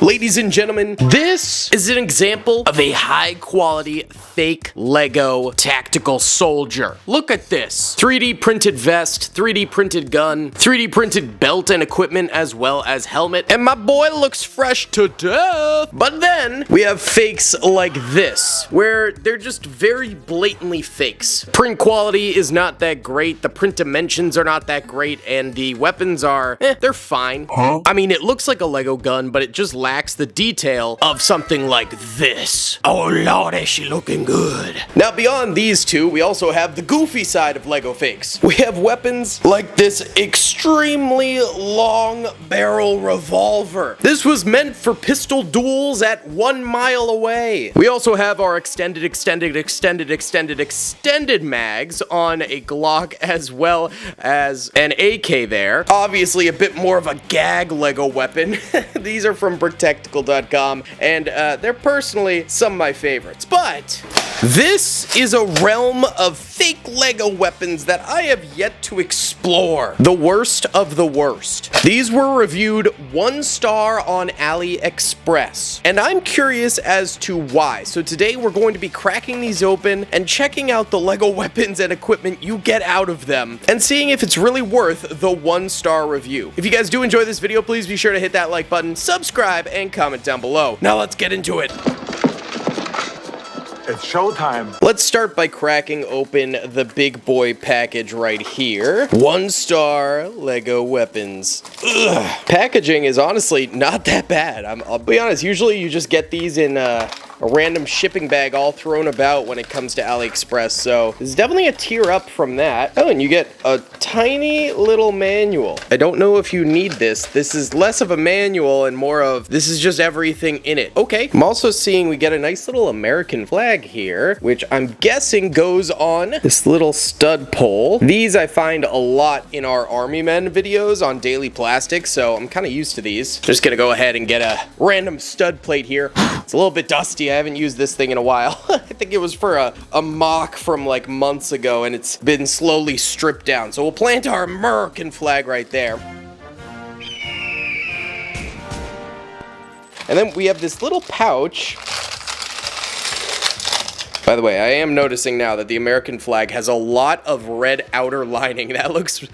Ladies and gentlemen, this is an example of a high-quality fake Lego tactical soldier. Look at this. 3D printed vest, 3D printed gun, 3D printed belt and equipment as well as helmet, and my boy looks fresh to death. But then we have fakes like this, where they're just very blatantly fakes. Print quality is not that great, the print dimensions are not that great, and the weapons are, they're fine. I mean, it looks like a Lego gun, but it just lacks the detail of something like this. Oh lord, is she looking good. Now beyond these two, we also have the goofy side of Lego fakes. We have weapons like this extremely long barrel revolver. This was meant for pistol duels at 1 mile away. We also have our extended mags on a Glock as well as an AK there. Obviously a bit more of a gag Lego weapon. These are from bricktactical.com, and they're personally some of my favorites. But this is a realm of fake Lego weapons that I have yet to explore. The worst of the worst. These were reviewed 1 star on AliExpress, and I'm curious as to why. So today we're going to be cracking these open and checking out the Lego weapons and equipment you get out of them, and seeing if it's really worth the 1 star review. If you guys do enjoy this video, please be sure to hit that like button, subscribe, and comment down below. Now let's get into it. It's showtime. Let's start by cracking open the big boy package right here. 1 star Lego weapons. Ugh. Packaging is honestly not that bad. I'll be honest, usually you just get these in a random shipping bag all thrown about when it comes to AliExpress, so this is definitely a tier up from that. Oh, and you get a tiny little manual. I don't know if you need this. This is less of a manual and more of, this is just everything in it. Okay, I'm also seeing we get a nice little American flag here, which I'm guessing goes on this little stud pole. These I find a lot in our Army Men videos on Daily Plastic, so I'm kind of used to these. Just gonna go ahead and get a random stud plate here. It's a little bit dusty. I haven't used this thing in a while. I think it was for a mock from like months ago, and it's been slowly stripped down. So we'll plant our American flag right there. And then we have this little pouch. By the way, I am noticing now that the American flag has a lot of red outer lining. That looks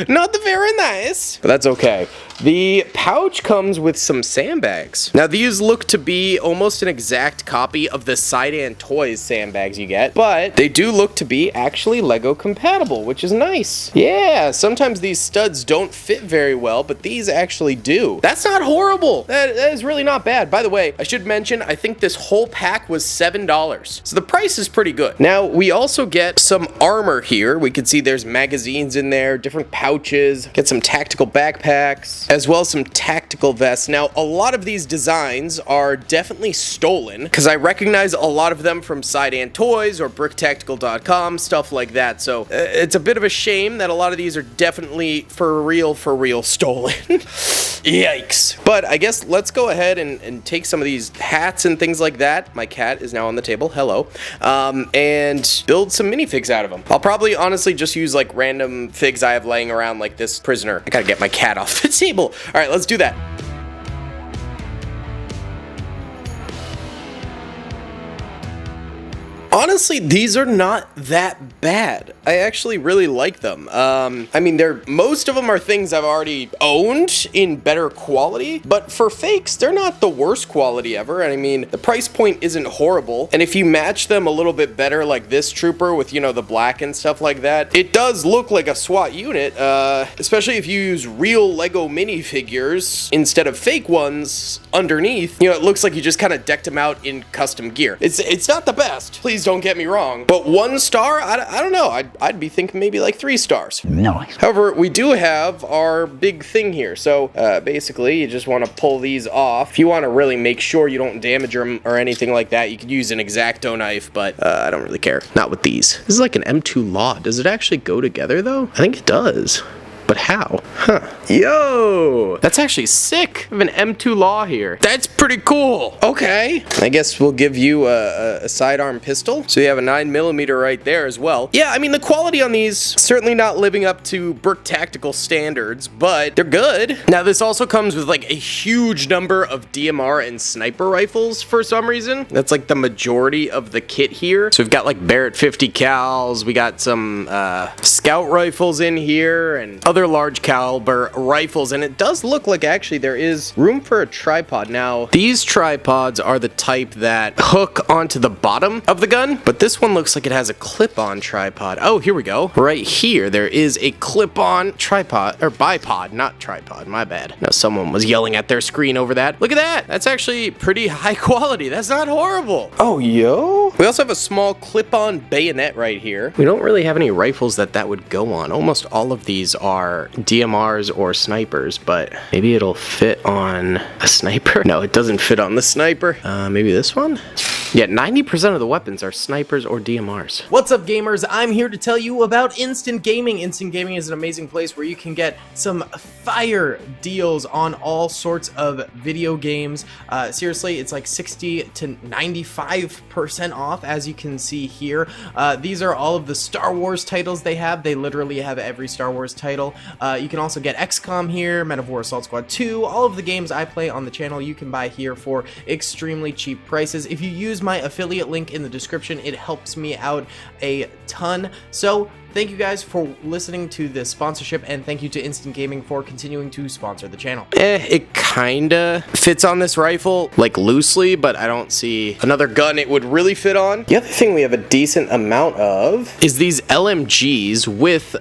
not very nice, but that's okay. The pouch comes with some sandbags. Now these look to be almost an exact copy of the Sidan Toys sandbags you get, but they do look to be actually Lego compatible, which is nice. Yeah, sometimes these studs don't fit very well, but these actually do. That's not horrible. That is really not bad. By the way, I should mention, I think this whole pack was $7. So the price is pretty good. Now, we also get some armor here. We can see there's magazines in there, different pouches, get some tactical backpacks, as well as some tactical vests. Now, a lot of these designs are definitely stolen, because I recognize a lot of them from Sidan Toys or bricktactical.com, stuff like that. So, it's a bit of a shame that a lot of these are definitely for real stolen. Yikes. But I guess let's go ahead and take some of these hats and things like that. My cat is now on the table. Hello. And build some minifigs out of them. I'll probably honestly just use like random figs I have laying around, like this prisoner. I gotta get my cat off the table. All right, let's do that. Honestly, these are not that bad. I actually really like them. I mean, most of them are things I've already owned in better quality, but for fakes, they're not the worst quality ever. And I mean, the price point isn't horrible. And if you match them a little bit better, like this trooper with, you know, the black and stuff like that, it does look like a SWAT unit, especially if you use real Lego minifigures instead of fake ones underneath. You know, it looks like you just kind of decked them out in custom gear. It's not the best. Please don't get me wrong, but 1 star, I don't know. I'd be thinking maybe like 3 stars. No. However, we do have our big thing here. So basically, you just want to pull these off. If you want to really make sure you don't damage them or anything like that, you could use an X-Acto knife, but I don't really care. Not with these. This is like an M2 Law. Does it actually go together though? I think it does. but how? Huh. Yo! That's actually sick. I have an M2 Law here. That's pretty cool. Okay. I guess we'll give you a sidearm pistol. So you have a 9mm right there as well. Yeah, I mean, the quality on these, certainly not living up to Brook Tactical standards, but they're good. Now, this also comes with like a huge number of DMR and sniper rifles for some reason. That's like the majority of the kit here. So we've got like Barrett 50 cals, we got some scout rifles in here and other large caliber rifles, and it does look like actually there is room for a tripod. Now, these tripods are the type that hook onto the bottom of the gun, but this one looks like it has a clip-on tripod. Oh, here we go. Right here, there is a clip-on tripod, or bipod, not tripod, my bad. No, someone was yelling at their screen over that. Look at that. That's actually pretty high quality. That's not horrible. Oh, yo. We also have a small clip-on bayonet right here. We don't really have any rifles that would go on. Almost all of these are DMRs or snipers, but maybe it'll fit on a sniper. No, it doesn't fit on the sniper. Maybe this one? Yeah, 90% of the weapons are snipers or DMRs. What's up, gamers? I'm here to tell you about Instant Gaming. Instant Gaming is an amazing place where you can get some fire deals on all sorts of video games. Seriously, it's like 60 to 95% off, as you can see here. These are all of the Star Wars titles they have. They literally have every Star Wars title. You can also get XCOM here, Men of War Assault Squad 2, all of the games I play on the channel you can buy here for extremely cheap prices. If you use my affiliate link in the description, it helps me out a ton. So thank you guys for listening to this sponsorship, and thank you to Instant Gaming for continuing to sponsor the channel. It kinda fits on this rifle, like loosely, but I don't see another gun it would really fit on. The other thing we have a decent amount of is these LMGs with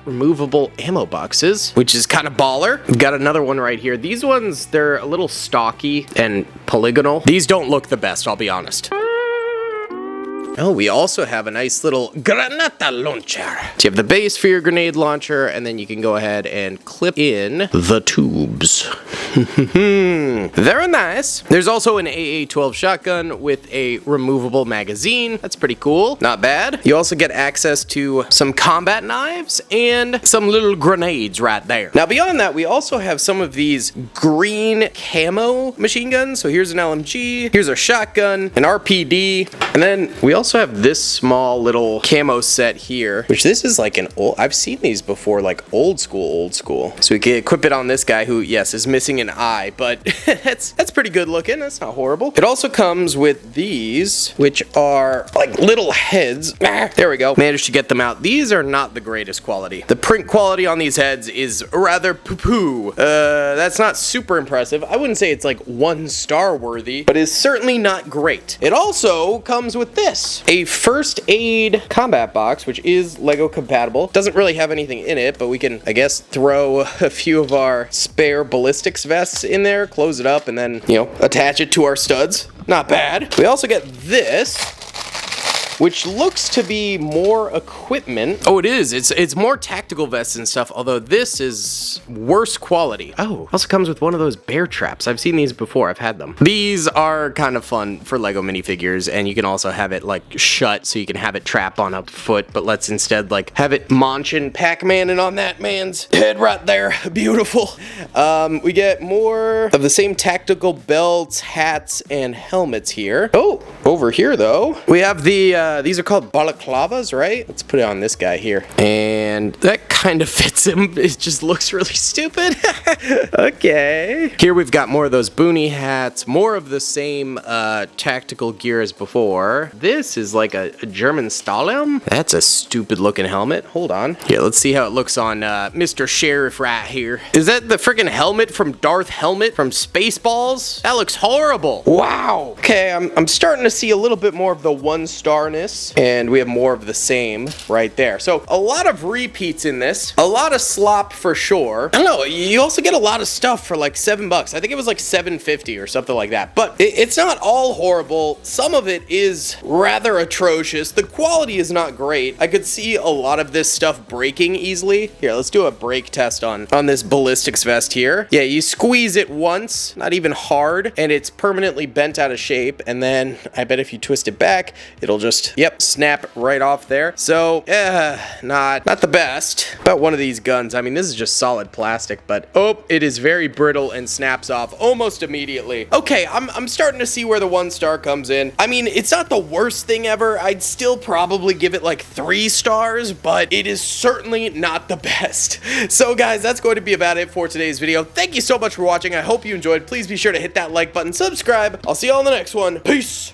removable ammo boxes, which is kind of baller. We've got another one right here. These ones, they're a little stocky and polygonal. These don't look the best, I'll be honest. Oh, we also have a nice little granata launcher. So you have the base for your grenade launcher, and then you can go ahead and clip in the tubes. Very nice. There's also an AA-12 shotgun with a removable magazine. That's pretty cool. Not bad. You also get access to some combat knives and some little grenades right there. Now, beyond that, we also have some of these green camo machine guns. So here's an LMG, here's a shotgun, an RPD, and then we also have this small little camo set here, which this is like an old, I've seen these before, like old school. So we can equip it on this guy who, yes, is missing an eye, but that's pretty good looking. That's not horrible. It also comes with these, which are like little heads. There we go. Managed to get them out. These are not the greatest quality. The print quality on these heads is rather poo-poo. That's not super impressive. I wouldn't say it's like 1-star worthy, but it's certainly not great. It also comes with this, a first aid combat box, which is Lego compatible. Doesn't really have anything in it, but we can, I guess, throw a few of our spare ballistics vests in there, close it up, and then, you know, attach it to our studs. Not bad. We also get this, which looks to be more equipment. Oh, it is. It's more tactical vests and stuff, although this is worse quality. Oh, also comes with one of those bear traps. I've seen these before. I've had them. These are kind of fun for Lego minifigures, and you can also have it like shut, so you can have it trap on a foot, but let's instead like have it Manchin Pac-Man-ing on that man's head right there. Beautiful. We get more of the same tactical belts, hats, and helmets here. Oh, over here though, we have the these are called balaclavas, right? Let's put it on this guy here. And that kind of fits him. It just looks really stupid. Okay. Here we've got more of those boonie hats, more of the same tactical gear as before. This is like a German Stahlhelm. That's a stupid looking helmet. Hold on. Here, let's see how it looks on Mr. Sheriff right here. Is that the freaking helmet from Darth Helmet from Spaceballs? That looks horrible. Wow. Okay, I'm starting to see a little bit more of the 1-starness, and we have more of the same right there. So a lot of repeats in this, a lot of slop for sure. I don't know, you also get a lot of stuff for like $7. I think it was like $7.50 or something like that, but it's not all horrible. Some of it is rather atrocious. The quality is not great. I could see a lot of this stuff breaking easily. Here, let's do a break test on this ballistics vest here. Yeah, you squeeze it once, not even hard, and it's permanently bent out of shape, and then I bet if you twist it back, it'll just, yep, snap right off there. So, not the best. About one of these guns, I mean, this is just solid plastic, but oh, it is very brittle and snaps off almost immediately. Okay, I'm starting to see where the 1 star comes in. I mean, it's not the worst thing ever. I'd still probably give it like 3 stars, but it is certainly not the best. So guys, that's going to be about it for today's video. Thank you so much for watching. I hope you enjoyed. Please be sure to hit that like button, subscribe. I'll see you all in the next one. Peace!